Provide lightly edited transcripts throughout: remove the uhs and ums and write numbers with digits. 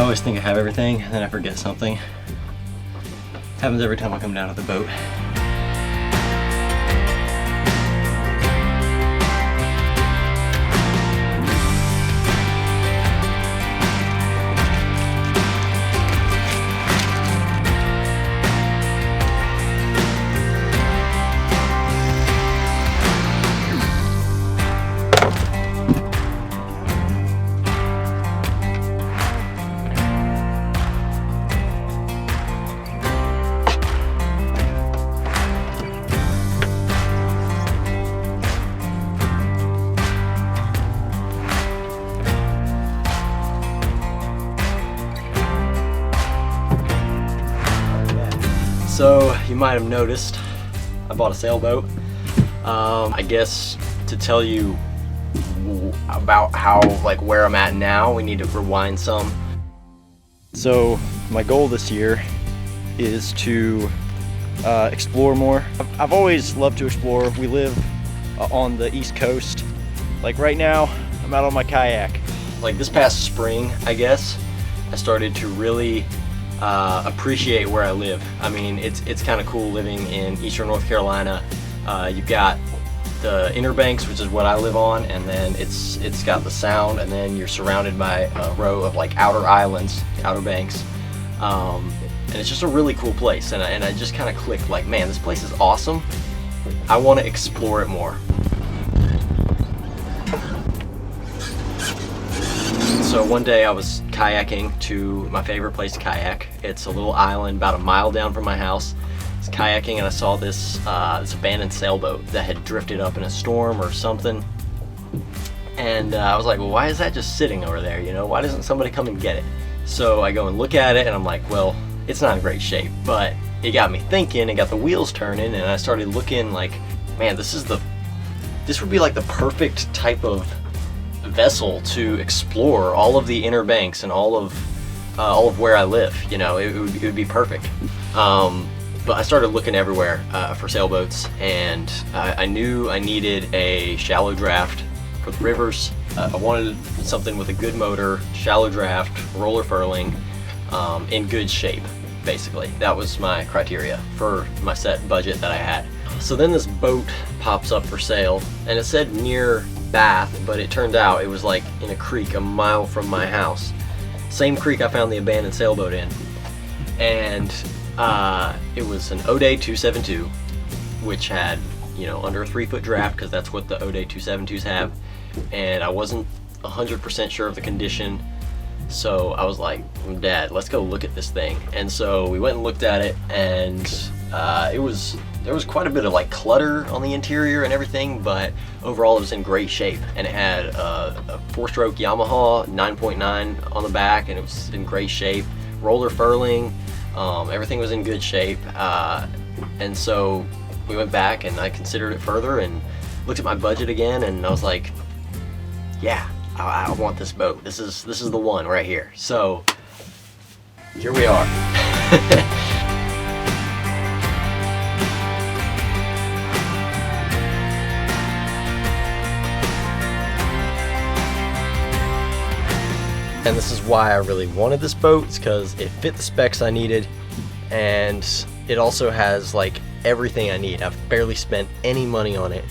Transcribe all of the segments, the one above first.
always think I have everything, and then I forget something. Happens every time I come down to the boat. So you might have noticed I bought a sailboat. I guess to tell you about how, like, where I'm at now, we need to rewind some. So my goal this year is to explore more. I've always loved to explore. We live on the East Coast. Like right now, I'm out on my kayak. Like this past spring, I guess, I started to really appreciate where I live. I mean, it's kind of cool living in Eastern North Carolina. You've got the Inner Banks, which is what I live on, and then it's got the Sound, and then you're surrounded by a row of like outer islands, Outer Banks, and it's just a really cool place. And I just kind of clicked, like, man, this place is awesome. I want to explore it more. So one day I was kayaking to my favorite place to kayak. It's a little island about a mile down from my house. I was kayaking and I saw this abandoned sailboat that had drifted up in a storm or something. And I was like, well, why is that just sitting over there? You know, why doesn't somebody come and get it? So I go and look at it and I'm like, well, it's not in great shape. But it got me thinking, it got the wheels turning, and I started looking like, man, this would be like the perfect type of vessel to explore all of the Inner Banks and all of where I live. You know, it would be perfect. But I started looking everywhere for sailboats, and I knew I needed a shallow draft for the rivers. I wanted something with a good motor, shallow draft, roller furling, in good shape. Basically, that was my criteria for my set budget that I had. So then this boat pops up for sale, and it said near Bath, but it turned out it was like in a creek a mile from my house. Same creek I found the abandoned sailboat in. And it was an O'Day 272, which had, you know, under a 3-foot draft, because that's what the O'Day 272s have. And I wasn't 100% sure of the condition, so I was like, Dad, let's go look at this thing. And so we went and looked at it, and there was quite a bit of like clutter on the interior and everything, but overall it was in great shape. And it had a 4-stroke Yamaha 9.9 on the back, and it was in great shape. Roller furling, everything was in good shape. And so we went back and I considered it further and looked at my budget again, and I was like, yeah, I want this boat. This is the one right here. So here we are. And this is why I really wanted this boat. It's because it fit the specs I needed, and it also has like everything I need. I've barely spent any money on it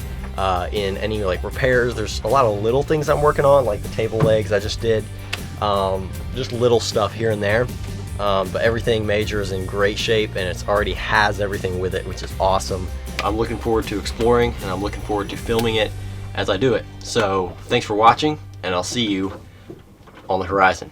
in any like repairs. There's a lot of little things I'm working on, like the table legs I just did, just little stuff here and there, but everything major is in great shape, and it's already has everything with it, which is awesome. I'm looking forward to exploring, and I'm looking forward to filming it as I do it. So thanks for watching, and I'll see you on the horizon.